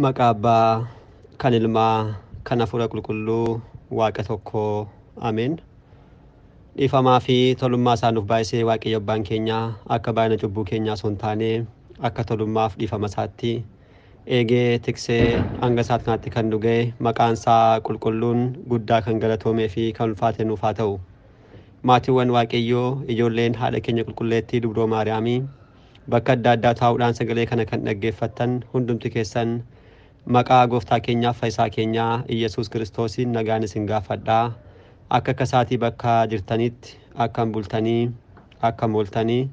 Maqaabaa kan ilmaa kan hafuura qulqulluu waaqa tokkoo ameen. Dhiifamaa fi tolummaa isaa nuuf baay'isee waaqayyo abbaan keenya akka baay'ina cubbuu keenyaa osoo hin taane akka tolummaaf dhiifama isaatti eegee tiksee hanga isaatti kanatti kan nu ga'e maqaan isaa qulqulluun guddaa kan galatoomee fi kan ulfaate nuuf haa ta'u. Maatiiwwan waaqayyoo ijoolleen haadha keenya qulqulleettii Dubroo Maariyaamii bakka adda addaa taa'uudhaan sagalee kana kan dhaggeeffattan hundumti keessan maqaa gooftaa keenyaaf fayyisaa keenyaa Iyesuus Kiristoosiin nagaan isin gaafadhaa. Akka kasaatii bakka jirtanitti akkam bultanii akkam ooltanii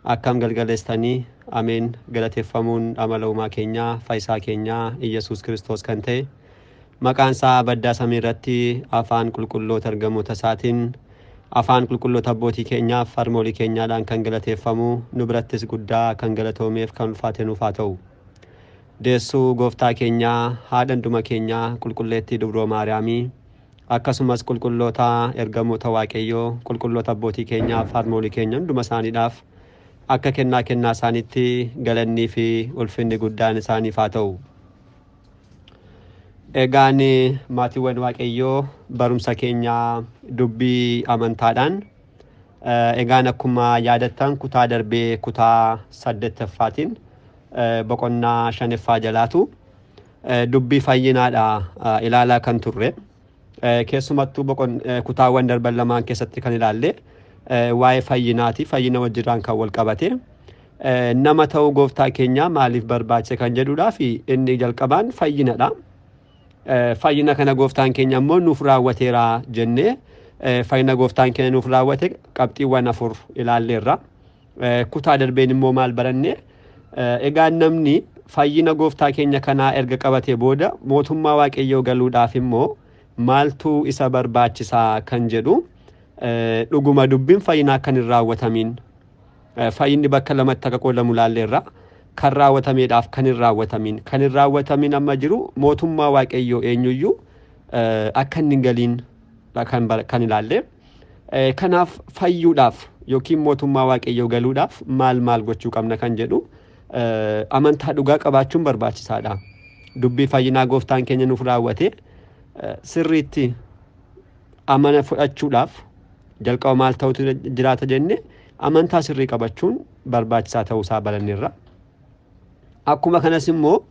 akkam galgaleessanii ameen. Galateeffamuun amala uumaa keenyaa fayyisaa keenyaa Iyesuus Kiristoos kan ta'e maqaan isaa baddaa samii irratti afaan qulqulloota ergamoota isaatiin afaan qulqulloota abbootii keenyaaf harmoolii keenyaadhaan kan galateeffamu nu birattis guddaa kan galatoomeef kan ulfaate nuuf haa ta'u. Deessuu gooftaa keenyaa haadha hunduma keenyaa qulqulleettii Dubroo Maariyaamii akkasumas qulqulloota ergamoota waaqayyoo qulqulloota abbootii keenyaaf harmoolii keenya hunduma isaaniidhaaf akka kennaa isaaniitti galannii fi ulfinni guddaan isaaniif haa ta'u. Egaan maatiiwwan waaqayyoo barumsa keenyaa dubbii amantaadhaan egaan akkuma yaadattan kutaa darbee kutaa 8ffaatiin boqonnaa 5ffaa jalaatu dubbii fayyinaadha ilaalaa kan turre. Keessumattuu kutaawwan darban lamaan keessatti kan ilaalle waa'ee fayyinaati. Fayyina wajjiraan kan wal qabate nama ta'uu gooftaa keenyaa maaliif barbaachise kan jedhuudhaa fi inni jalqabaan fayyinadha. Fayyina kana gooftaan keenya immoo nuuf raawwateera jennee fayyina gooftaan keenya nuuf raawwate qabxiiwwan 4 ilaalleerra. Kutaa darbeen immoo maal baranne egaan namni fayyina gooftaa keenya kanaa erga qabatee booda mootummaa waaqayyoo galuudhaaf immoo maaltu isa barbaachisaa kan jedhu dhuguma dubbiin fayyinaa kan hin raawwatamiin fayyinni bakka lamatti akka qoodamu ilaalleerra. Kan raawwatameedhaaf kan hin raawwatamiin amma jiru mootummaa waaqayyoo eenyuyyuu akka hin galiin kan ilaalle. Kanaaf fayyuudhaaf yookiin mootummaa waaqayyoo galuudhaaf maal gochuu qabna kan jedhu amantaa dhugaa qabaachuun barbaachisaadha. Dubbii fayyinaa gooftaan keenya nuuf raawwate sirriitti amana fudhachuudhaaf jalqaba maal ta'utu jiraata jenne amantaa sirrii qabachuun barbaachisaa ta'uu isaa baranneerra. Akkuma kanas immoo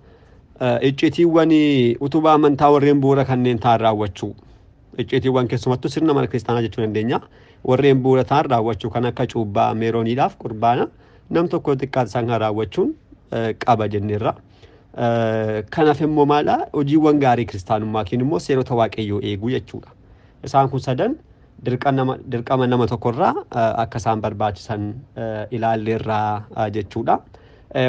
iccitiiwwan utubaa amantaa warreen bu'uura kanneen ta'an raawwachuu. Iccitiiwwan keessumattuu sirna mana kiristaanaa jechuu dandeenya. Warreen bu'uura ta'an raawwachuu kan akka cuubbaa meerooniidhaaf qurbaana nam tokko xiqqaata isaan kan raawwachuun qaba jenneerra. Kanaaf immoo maadha hojiiwwan gaarii kiristaanummaa yookiin immoo seerota waaqayyoo eeguu jechuudha. Isaan kun sadan dirqama nama tokkorraa akka isaan barbaachisan ilaalleerraa jechuudha.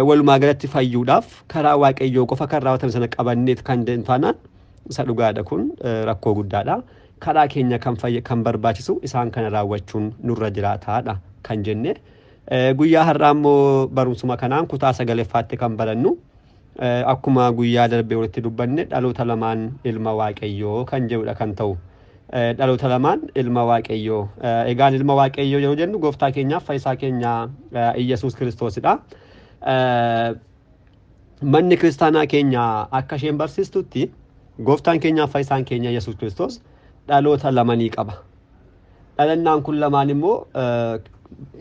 Walumaa galatti fayyuudhaaf karaa waaqayyoo qofa kan raawwatame sana qabanneet kan taanaan isa dhugaadha. Kun rakkoo guddaadha. Karaa keenya kan barbaachisu isaan kana raawwachuun nurra jiraataadha kan jenne. Guyyaa har'aa immoo barumsuma kanaan kutaa 9ffaatti kan barannu akkuma guyyaa darbee walitti dubbanne dhaloota lamaan ilma waaqayyoo kan jedhudha kan ta'u. Dhaloota lamaan ilma waaqayyoo. Egaan ilma waaqayyoo yeroo jennu gooftaa keenyaaf fayyisaa keenyaa Iyesuus Kiristoosidha. Manni kiristaanaa keenya akka isheen barsiistutti gooftaan keenyaaf fayyisaan keenya Iyesuus Kiristoos dhaloota lamanii qaba. Dhalannaan kun lamaan immoo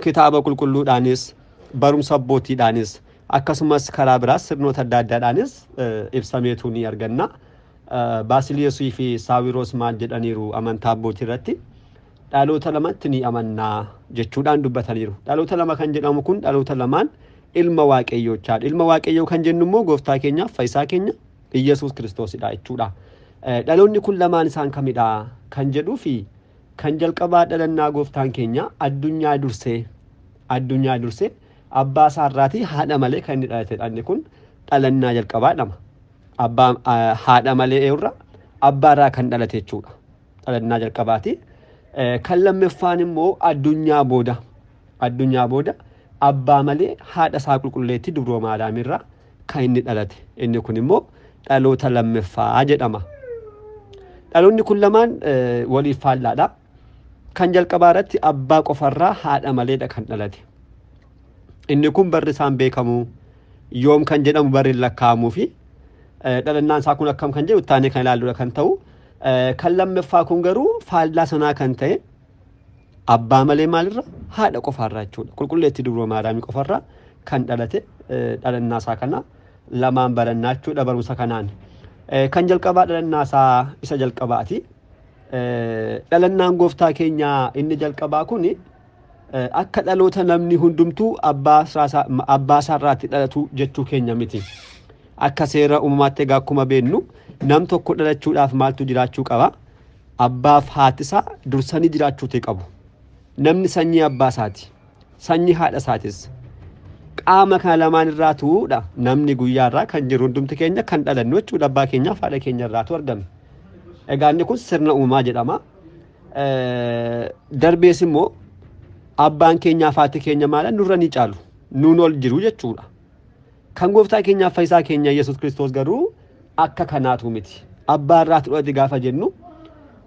kitaaba qulqulluudhaanis barumsa abbootiidhaanis akkasumas karaa biraas sirnoota adda addaadhaanis ibsameetu ni arganna. Baasiliyoosii fi Saawiroos maal jedhaniiru amantaa abbootii irratti dhaloota lamatti ni amannaa jechuudhaan dubbataniiru. Dhaloota lama kan jedhamu kun dhaloota lamaan ilma waaqayyoochaadha. Ilma waaqayyoo kan jennu immoo gooftaa keenyaaf fayyisaa keenya Iyesuus Kiristoosidha jechuudha. Dhaloonni kun lamaan isaan kamidha kan jedhuu fi kan jalqabaa dhalannaa gooftaan keenya addunyaa dursee abbaa isaarraatii haadha malee kan inni dhalatedha. Inni kun dhalannaa jalqabaadhama. Haadha malee irra abbaarraa kan dhalate jechuudha. Dhalannaa jalqabaati. Kan lammaffaan immoo addunyaa booda abbaa malee haadha isaa qulqulleettii Dubroo Maariyaamirraa kan inni dhalate. Inni kun immoo dhaloota lammaffaa jedhama. Dhaloonni kun lamaan waliif faallaadha. Kan jalqabaa irratti abbaa qofarraa haadha maleedha kan dhalate. Inni kun barri isaan beekamu yoom kan jedhamu barri lakkaa'amuu fi dhalannaan isaa kun akkam kan jedhu taanee kan ilaallu kan ta'u kan lammaffaa kun garuu faallaa sanaa kan ta'e abbaa malee maalirra haadha qofaarraa jechuudha. Qulqulleetti dubroo maaraamii qofarraa kan dhalate dhalannaa isaa kana lamaan barannaa jechuudha barumsa kanaan. Kan jalqabaa dhalannaa isaa isa jalqabaati. Dhalannaan gooftaa keenyaa inni jalqabaa kuni akka dhaloota namni hundumtuu abbaa isaarraatti dhalatu jechuu keenya miti. Akka seera uumamaatti egaa akkuma beennu nam tokko dhalachuudhaaf maaltu jiraachuu qaba? Abbaaf haati isaa dursanii jiraachuu qabu. Namni sanyii abbaa isaati. Sanyii haadha isaatis. Qaama kana lamaan irraa tuudha. Namni guyyaarraa kan jiru hundumti keenya kan dhalannu jechuudha abbaa keenyaaf haadha keenya irraatu argame. Egaa inni kun sirna uumamaa jedhama. Darbees immoo abbaan keenyaaf haati keenya maalan nurra ni caalu. Nuun ol jiru jechuudha. Kan gooftaa keenyaaf fayyisaa keenya Yesuus Kiristoos garuu akka kanaatu miti. Abbaa irraatu dhalate gaafa jennu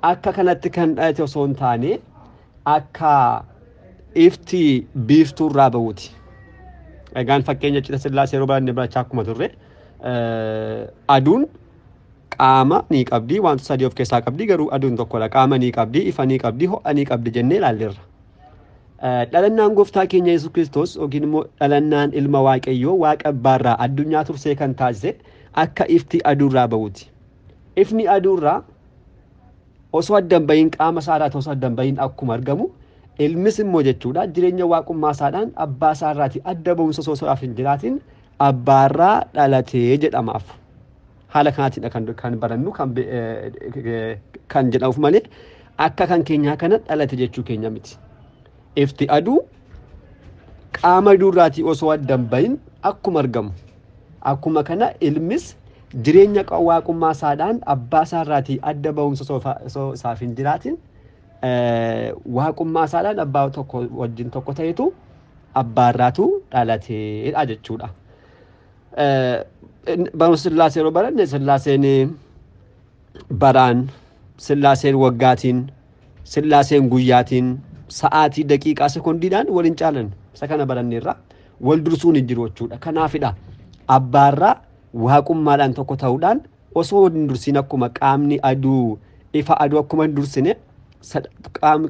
akka kanatti kan dhalate osoo hin taane akka ifti biiftuu irraa ba'uuti. Egaan fakkeenya cidha Sillaasee yeroo baay'ee barachaa akkuma turre aduun qaama ni qabdi wantoota sadii of keessaa qabdi garuu aduun tokkodha. Qaama ni qabdi, ifa ni qabdi, ho'a ni qabdi jennee ilaalleerra. Dhalannaan gooftaa keenya Yesuus Kiristoos yookiin immoo dhalannaan ilma Waaqayyoo Waaqa Abbaarraa addunyaa tursee kan taasise akka ifti aduurraa ba'uuti. Ifni aduurraa osoo addan bahin qaama isaarraa osoo addan bahin akkuma argamu ilmis immoo jechuudha jireenya waaqummaa isaadhaan abbaa isaarraati adda ba'umsa osoo hin jiraatin abbaarraa dhalatee jedhamaaf. Haala kanaatiin kan barannu kan jedhamuuf malee akka kan keenyaa kana dhalate jechuu keenya miti. Ifti aduu qaama aduurraatii osoo addan bahin akkuma argamu. Akkuma kana ilmis jireenya waaqummaa isaadhaan abbaa isaarraatii adda ba'umsa osoo isaaf hin jiraatin waaqummaa isaadhaan abbaa tokko wajjin tokko ta'etu abbaarraatu dhalateedha jechuudha. Barumsa Sillaasee yeroo baranne Sillaaseen baraan, Sillaaseen waggaatiin, Sillaaseen guyyaatiin, sa'aatii daqiiqaa sekondiidhaan waliin caalan isa kana baranneerra wal dursuun hin jiru jechuudha. Kanaafidha abbaarraa waaqummaadhaan tokko ta'uudhaan osoo hin dursin akkuma qaamni aduu ifa aduu akkuma hin dursine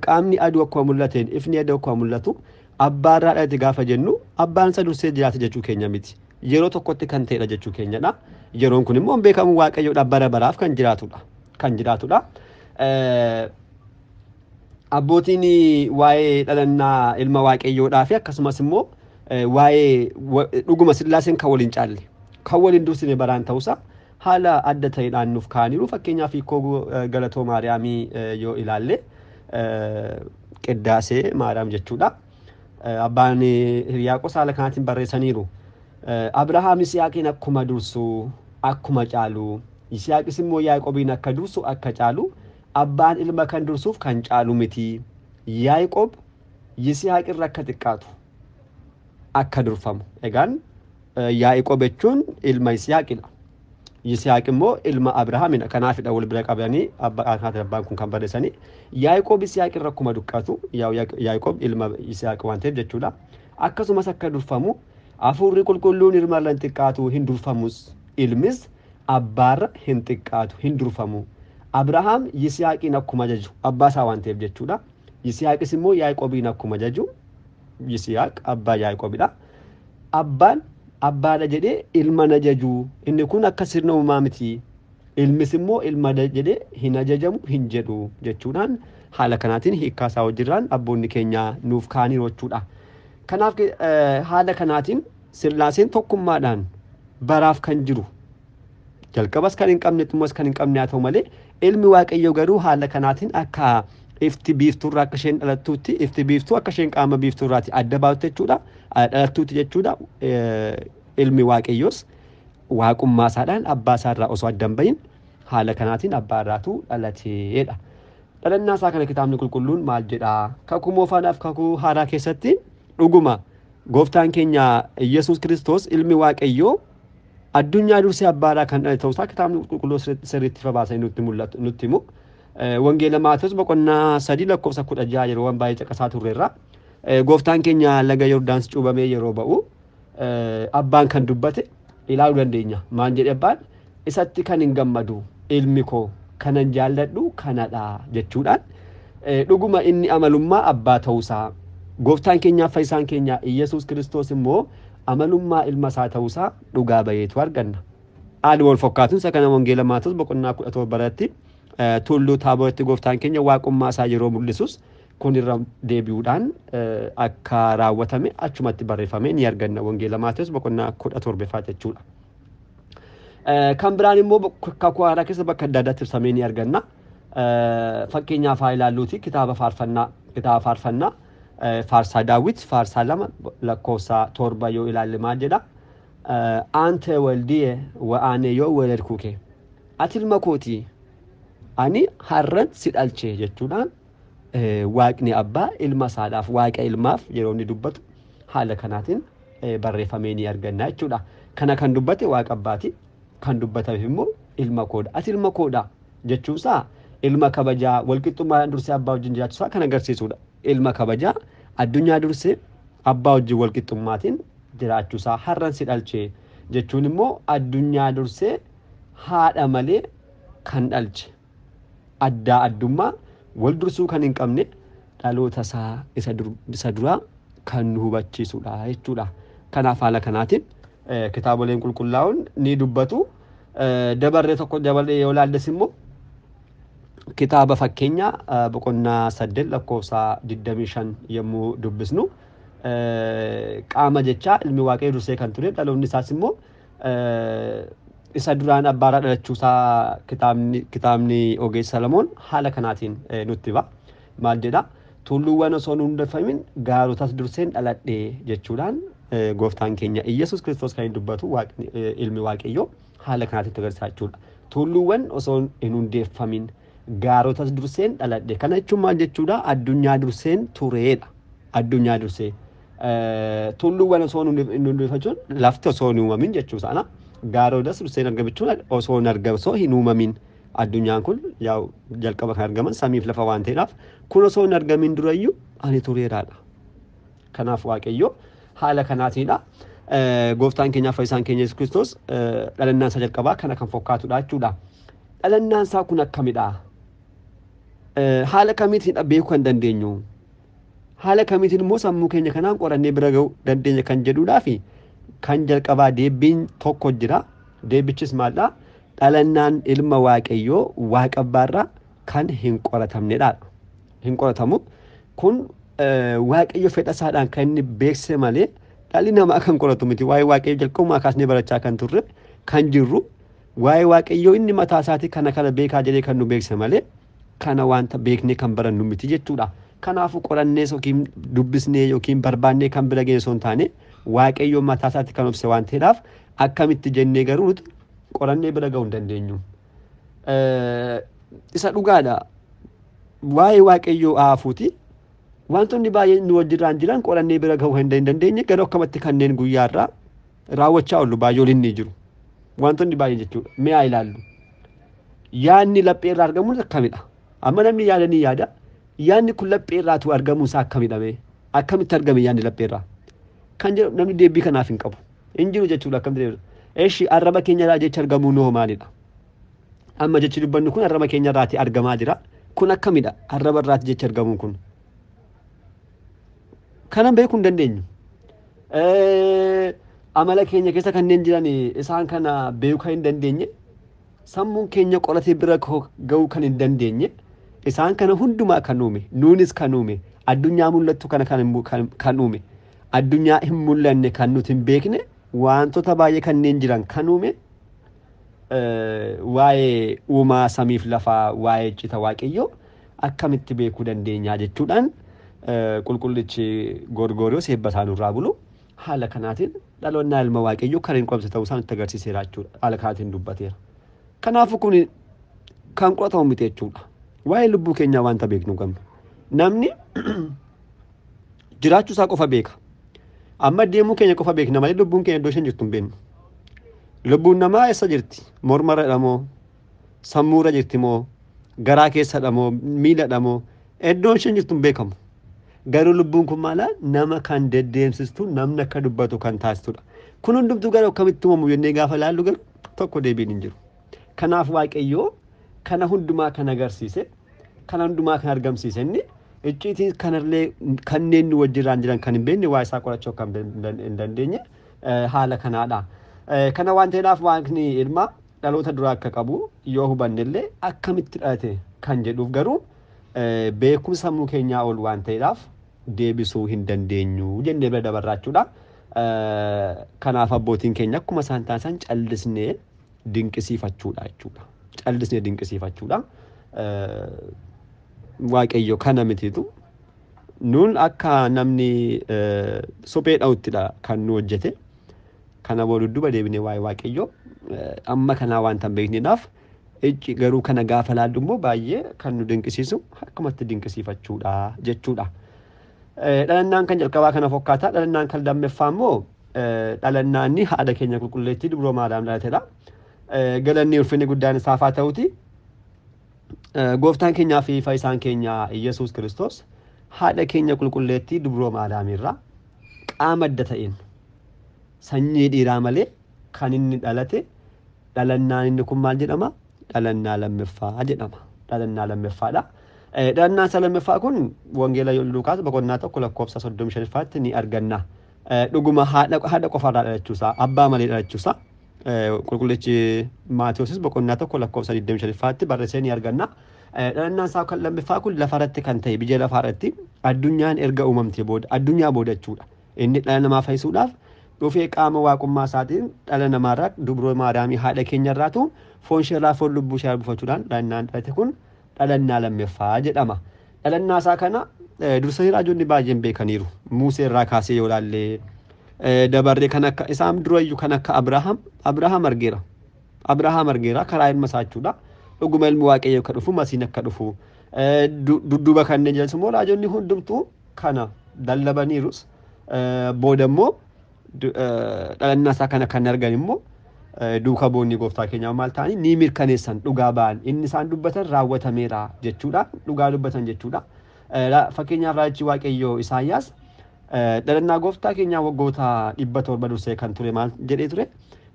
qaamni aduu akkuma mul'ateen ifni aduu akkuma mul'atu abbaarraa dhalate gaafa jennu abbaan isa dursee jiraate jechuu keenya miti. Yeroo tokkotti kan ta'edha jechuu keenyadha. Yeroon kun immoo beekamu Waaqayyoodha bara baraaf kan jiraatudha. Abbootiin waa'ee dhalannaa ilma Waaqayyoodhaa fi akkasumas immoo waa'ee dhuguma Sillaaseen kan waliin caalle kan waliin dursine baraan ta'uusaa haala adda ta'eedhaan nuuf kaaniiru. Fakkeenyaaf hiikoo Galatoo Maariyaamii yoo ilaalle Qiddaasee Maariyaam jechuudha. Abbaan Hiriyaaqos haala kanaatiin barreessaniiru. Abrahaam Yisihaaqiin akkuma dursu akkuma caalu, Yisihaaqis immoo Yaaqoobiin akka dursu akka caalu, abbaan ilma kan dursuuf kan caalu miti. Yaaqoob Yisihaaq irra akka xiqqaatu akka durfamu. Egaan Yaaqoob jechuun ilma Yisihaaqidha. Yisihaaq immoo ilma Abrahaamidha. Kanaafidha wal bira qabanii abbaan kun kan barreessanii Yaaqoob Yisihaaq irra akkuma duqqatu Yaaqoob ilma Yisihaaq waan ta'eef jechuudha. Akkasumas akka durfamu Hafuurri qulqulluun ilmarra hin xiqqaatu hin durfamus ilmis abbaarra hin xiqqaatu hin durfamu. Abrahaam Yisihaaqiin akkuma jaju abbaa isaa waan ta'eef jechuudha. Yisihaaqis immoo Yaaqoobiin akkuma jaju Yisihaaq abbaa Yaaqoobidha. Abbaan abbaadha jedhee ilma na jaju inni kun akka sirna uumaa miti. Ilmis immoo ilma jedhee hin ajajamu hin jedhu jechuudhaan haala kanaatiin hiikkaa isaa wajjirraan abboonni keenya nuuf kaaniiru jechuudha. Kanaaf haala kanaatiin Sillaaseen tokkummaadhaan baraaf kan jiru jalqabas kan hin qabne xumuras kan hin qabne haa ta'u malee ilmi Waaqayyoo garuu haala kanaatiin akka ifti biiftuurraa akka isheen dhalattuutti ifti biiftuu akka isheen qaama biiftuurraati adda baatu jechuudha. Dhalattuutti jechuudha. Ilmi Waaqayyoos waaqummaa isaadhaan abbaa isaarraa osoo adda hin bahin haala kanaatiin abbaa irraatu dhalateedha. Dhalannaa isaa kana kitaabni qulqulluun maal jedhaa? Kakuu moofaadhaaf kakuu haaraa keessatti dhuguma gooftaan keenya Yesuus Kiristoos ilmi Waaqayyoo addunyaa dursee abbaadhaa kan dhalate ta'uusaa kitaabni qulqulluu sirriitti ifa baasanii nutti himu. Wangeela Maatewos boqonnaa 3 lakkoofsa 16 yeroo waan baay'ee caqasaa turreerra. Gooftaan keenya laga Yordaans cuubamee yeroo ba'u abbaan kan dubbate ilaaluu dandeenya. Maal jedhe abbaan? isatti kan hin gammadu ilmi koo kanan jaalladhu kanadha jechuudhaan dhuguma inni amalummaa abbaa ta'uusaa gooftaan keenyaa fayyisaan keenya Iyesuus Kiristoos immoo amalummaa ilma isaa ta'uusaa dhugaa bayeetu arganna. Haali wal fakkaatuun isa kana wangeela Maatewos boqonnaa 17 tulluu Taabooritti gooftaan keenya waaqummaa isaa yeroo mul'isus kun irra deebi'uudhaan akka raawwatame achumatti barreeffamee ni arganna wangeela Maatewos boqonnaa 17 jechuudha. Kan biraan immoo kakuu haaraa keessa bakka adda addaatti ibsamee ni arganna. Fakkeenyaaf haa ilaalluuti kitaaba faarfannaa faarsaa Daawit faarsaa 2 lakkoofsa 7 yoo ilaalle maal jedha? Ante waldiye wa'aane yoo waladku kee ati ilma kooti ani har'an si dhalche jechuudhaan waaqni abbaa ilma isaadhaaf waaqa ilmaaf yeroo inni dubbatu haala kanaatiin barreeffamee ni arganna jechuudha. Kana kan dubbate waaqa abbaati kan dubbatame immoo ilma koodha. Ati ilma koodha jechuusaa ilma kabajaa walqixxummaadhaan dursee abbaa wajjin jiraachuusaa kan agarsiisudha. Ilma kabajaa addunyaa dursee abbaa wajjin walqixxummaatiin jiraachuusaa har'an si dhalche jechuun immoo addunyaa dursee haadha malee kan dhalche addaa addummaa wal dursuu kan hin qabne dhaloota isaa isa duraa kan nu hubachiisudha jechuudha. Kanaaf haala kanaatiin kitaaboleen qulqullaa'oon ni dubbatu. Dabarree tokko dabalee yoo ilaalles immoo kitaaba fakkeenyaa boqonnaa 8 lakkoofsa 25 yommuu dubbisnu qaama jechaa ilmi waaqayyo dursee kan ture dhaloonni isaas immoo isa duraan abbaarraa dhalachuusaa kitaabni ogeessa Salomoon haala kanaatiin nutti hiba. Maal jedha? Tulluuwwan osoo hin hundeeffamin gaarotas durseen dhaladhe jechuudhaan gooftaan keenya Iyesuus Kiristoos kan dubbatu ilmi waaqayyoo haala kanaatiin agarsiisa jechuudha. Tulluuwwan osoo hin hundeeffamin gaarotas durseen dhaladhe. Kana jechuun maal jechuudha? Addunyaa durseen tureedha. Addunyaa dursee tulluuwwan osoo hin hundeeffamin lafti osoo hin uumamin jechuusaana. Gaarotas durseen argamachuun osoo hin argamin osoo hin uumamin addunyaan kun jalqaba kan argaman samiif lafa waan ta'eedhaaf kun osoo hin argamin durayyuu ani tureeraadha. Kanaaf waaqayyo haala kanaatiidha. Gooftaan keenyaaf fayyisaan keenya Yesuus Kiristoos dhalannaan isaa jalqabaa kana kan fakkaatudha jechuudha. Dhalannaan isaa kun akkamidha? Haala kamiitiin beekuu kan dandeenyu? Haala kamiitiin immoo sammuu keenya kanaan qorannee bira ga'uu dandeenya kan jedhuudhaa fi kan jalqabaa deebiin tokko jira. Deebichis maalidha? Dhalannaan ilma waaqayyoo waaqa abbaarraa kan hin qoratamnedha. Hin qoratamu. Kun waaqayyo fedha isaadhaan kan inni beeksise malee dhalli namaa kan qoratu miti. Waa'ee waaqayyo jalqabumaa kaasnee barachaa kan turre kan jirru waa'ee waaqayyoo inni mataa isaatii kana beekaa jedhee kan nu beeksise malee kana wanta beeknee kan barannu miti jechuudha. Kanaafuu qorannee yookiin dubbisnee yookiin barbaannee kan bira geenye osoo hin taane waaqayyoo mataa isaatii kan obse waan ta'eedhaaf akkamitti jennee garuu qorannee bira ga'uu hin dandeenyu. Isa dhugaadha. Waa'ee waaqayyoo haafuuti. Wantoonni baay'een nu wajjirraan jiran qorannee bira ga'uu hin dandeenye garuu akkamatti kanneen guyyaarraa raawwachaa oolu baay'ooliin ni jiru. Wantoonni baay'een jechuudha. Mee haa ilaallu. Yaadni lapheerraa argamuun akkamidha? Amma namni yaada ni yaada. Yaadni kun lapheerraatu argamuun isaa akkamidha mee? Akkamitti argame yaadni lapheerraa? Kan jedhu namni deebii kanaaf hin qabu. Hin jiru jechuudha akkamitti deebiidha. Eeshi arraba keenyarraa jecha argamuu noo maalidha? Amma jechi dubbannu kun arraba keenyarraati argamaa jira. Kun akkamidha? Arraba irraati jecha argamuun kun. Kana beekuu hin dandeenyu. Amala keenya keessa kanneen jiran isaan kana beekuu hin dandeenye. Sammuun keenya qoratee bira ga'uu kan hin dandeenye. Isaan kana hundumaa kan uume. Nuunis kan uume. Addunyaa mul'attu kana kan uume. Addunyaa hin mul'anne kan nuti hin beekne. Wantoota baay'ee kanneen jiran kan uume. Waa'ee uumaa samiif lafaa waa'ee cita waaqayyoo akkamitti beekuu dandeenya jechuudhaan qulqullichi Gorgoriyoos eebba isaanirraa bulu haala kanaatiin dhaloonnaa ilma waaqayyoo kan hin qabse ta'uu isaan itti agarsiiseera jechuudha. Haala kanaatiin dubbateera. Kanaafuu kun kan qoratamu miti jechuudha. Waa'ee lubbuu keenyaa wanta beeknu qabnu. Namni jiraachuu isaa qofa beeka. Amma deemuu keenya qofa beekna malee lubbuun keenya iddoo isheen jirtu hin beeknu. Lubbuun namaa eessa jirti? Mormarra moo? Sammuurra jirti moo? Garaa keessadha moo? Miiladha moo? Iddoon isheen jirtu hin beekamu. Garuu lubbuun kun maala nama kan deddeemsistu namni akka dubbatu kan taasistudha. Kun hundumtuu gara akkamitti uumamu jennee gaafa ilaallu garuu tokko deebiin hin jiru. kanaaf waaqayyoo kana hundumaa kan agarsiise kana hundumaa kan argamsiise inni icciitii kanallee kanneen nu wajjiraan jiran kan hin beekne waa isaa qorachuu kan hin dandeenye haala kanaadha. Kana waan ta'eedhaaf waaqni ilma dhaloota duraa akka qabu yoo hubannellee akkamitti dhalate kan jedhuuf garuu beekumsa sammuu keenyaa ol waan ta'eedhaaf deebisuu hin dandeenyu jennee bira dabarraachuudha. Kanaaf abbootiin keenya akkuma isaan taasisan callisnee dinqisiifachuudha jechuudha. Callisnee dinqisiifachuudha. Waaqayyo kana mitiitu nuun akka namni sophee dha'uttidha kan nu hojjete. Kana boodudduba deebinee waa'ee waaqayyo amma kanaa waan tan beekneedhaaf icci garuu kana gaafa laallu immoo baay'ee kan nu dinqisiisu akkumatti dinqisiifachuudha jechuudha. Dhalannaan kan jalqabaa kana fakkaata. Dhalannaan kan lammaffaa immoo dhalannaan haadha keenya qulqulleettii dubroo maadaam dhalateedha. Galanni ulfinni guddaan isaaf haa ta'uti. Gooftaan keenyaa fi fayyisaan keenya Yesuus Kiristoos haadha keenya qulqulleettii dubroo maadaamirraa qaama adda ta'een sanyii dhiiraa malee kan inni dhalate dhalannaan inni kun maal jedhama? Dhalannaa lammaffaa jedhama. Dhalannaa lammaffaadha. Dhalannaan isa lammaffaa kun wangeela Luukaas boqonnaa 1:35 ni arganna. Dhuguma haadha qofarraa dhalachuusaa abbaa malee dhalachuusaa qulqullichi Maatiyoosis boqonnaa 1:25 barreessee ni arganna. Dhalannaan isaa kan lammaffaa kun lafarratti kan ta'e biyya lafaarratti addunyaan erga uumamtee booda addunyaa booda jechuudha. Inni dhala namaa fayyisuudhaaf dhufee qaama waaqummaa isaatiin dhala namaarraa dubroo maadaamii haadha keenyarraatu foon isheerraa foon lubbuu ishee buufachuudhaan dhalannaan dhalate kun dhalannaa lammaffaa jedhama. Dhalannaa isaa kana dursanii raajonni baay'een beekaniiru. Musee irraa kaasee yoo ilaalle dabarree kan akka isaan durayyuu kan akka Abrahaam argeera karaa ilma isaa jechuudha. Dhuguma ilmi waaqayyo akka dhufu masiin akka dhufu dudduuba kanneen jiran immoo raajonni hundumtuu kana dallabaniirus booda immoo dhalannaa isaa kana kan argan immoo duuka boonni gooftaa keenyaa maal ta'anii ni mirkaneessan dhugaa ba'an inni isaan dubbatan raawwatameera jechuudha dhugaa dubbatan jechuudha. Fakkeenyaaf raajichi waaqayyoo Isaayyaas dhalannaa gooftaa keenyaa waggoota 700 dursee kan ture maal jedhee ture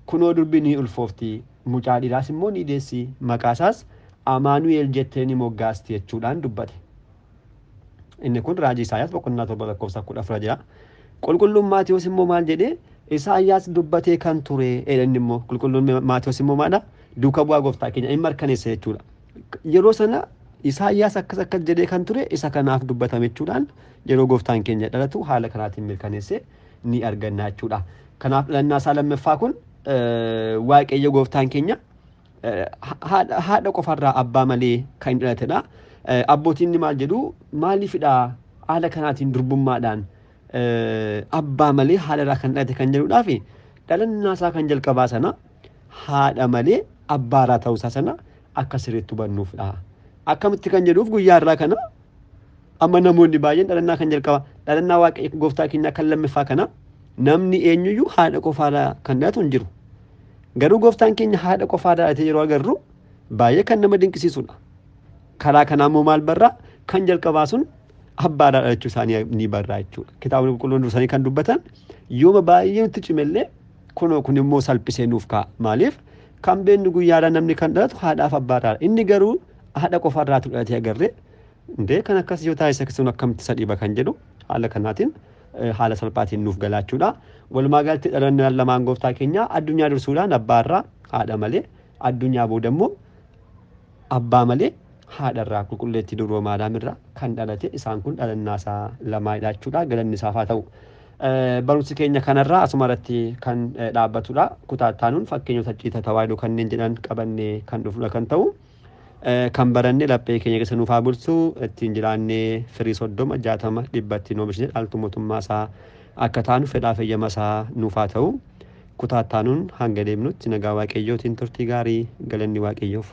kunoo durbi ni ulfoofti mucaa dhiiraas immoo ni deessi maqaasaas Amaanu'eel jettee ni moggaasti jechuudhaan dubbate. Inni kun raajii Isaayyaas boqonnaa 7:14 jira. Qulqulluun Maatiyos immoo maal jedhee Isaayyaas dubbatee kan ture inni immoo qulqulluun Maatiyos immoo maadha duuka bu'aa gooftaa keenya inni mirkaneessa jechuudha. Yeroo sana Isaayyaas akkas jedhee kan ture isa kanaaf dubbatame jechuudhaan yeroo gooftaan keenya dhalatu haala kanaatiin mirkaneessee ni arganna jechuudha. Kanaaf dhalannaa isaa lammaffaa kun waaqayyo gooftaan keenya haadha qofarraa abbaa malee kan dhalatedha. Abbootiin maal jedhu maaliifidha haala kanaatiin durbummaadhaan abbaa malee haadharraa kan dhalate kan jedhuudhaaf dhalannaa isaa kan jalqabaa sana haadha malee abbaarraa ta'uusaa sana akka sirriitti hubannuufidha. Akkamitti kan jedhuuf guyyaa irraa kana amma namoonni baay'een dhalannaa kan jalqaba dhalannaa waaqayyo gooftaa keenyaa kan lammaffaa kana namni eenyuyyuu haadha qofaarraa kan dhalatu hin jiru. Garuu gooftaan keenya haadha qofaarraa dhalate yeroo agarru baay'ee kan nama dinqisiisudha. Karaa kanaa immoo maal barraa kan jalqabaa sun abbaarraa dhalachuu isaanii ni barraa jechuudha. Kitaabni qulqulluun dursanii kan dubbatan yooma baay'ee nutti cimellee kun immoo salphisee nuuf ka'a. Maaliif kan beennu guyyaadhaa namni kan dhalatu haadhaaf abbaarraa inni garuu haadha qofarraa dhalate agarree indee kan akkas yoo taa'e sun akkamitti sadhiiba kan jedhu haala kanaatiin haala salphaatiin nuuf galaachuudha. Walumaa galatti dhalannaan lamaan gooftaa keenyaa addunyaa dursuudhaan abbaarraa haadha malee addunyaa booda immoo abbaa malee haadharraa qulqulleettii dubroo maadaamirraa kan dhalate isaan kun dhalannaa isaa lamaadha jechuudha. Galanni isaaf haa ta'u. Barumsi keenya kanarraa asuma irratti kan dhaabbatudha. Kutaattaanuun fakkeenyota icciita tawaahidoo kanneen jedhan qabannee kan dhufudha kan ta'u. Kan baranne laphee keenya keessa nuuf haa bulchu ittiin jiraannee firii 30 60 100 oomishne dhaaltu mootummaa isaa akka taanu fedhaa fayyama isaa nuuf haa ta'u. Kutaattaanuun hanga deemnutti nagaa waaqayyootiin turtii gaarii galanni waaqayyoof.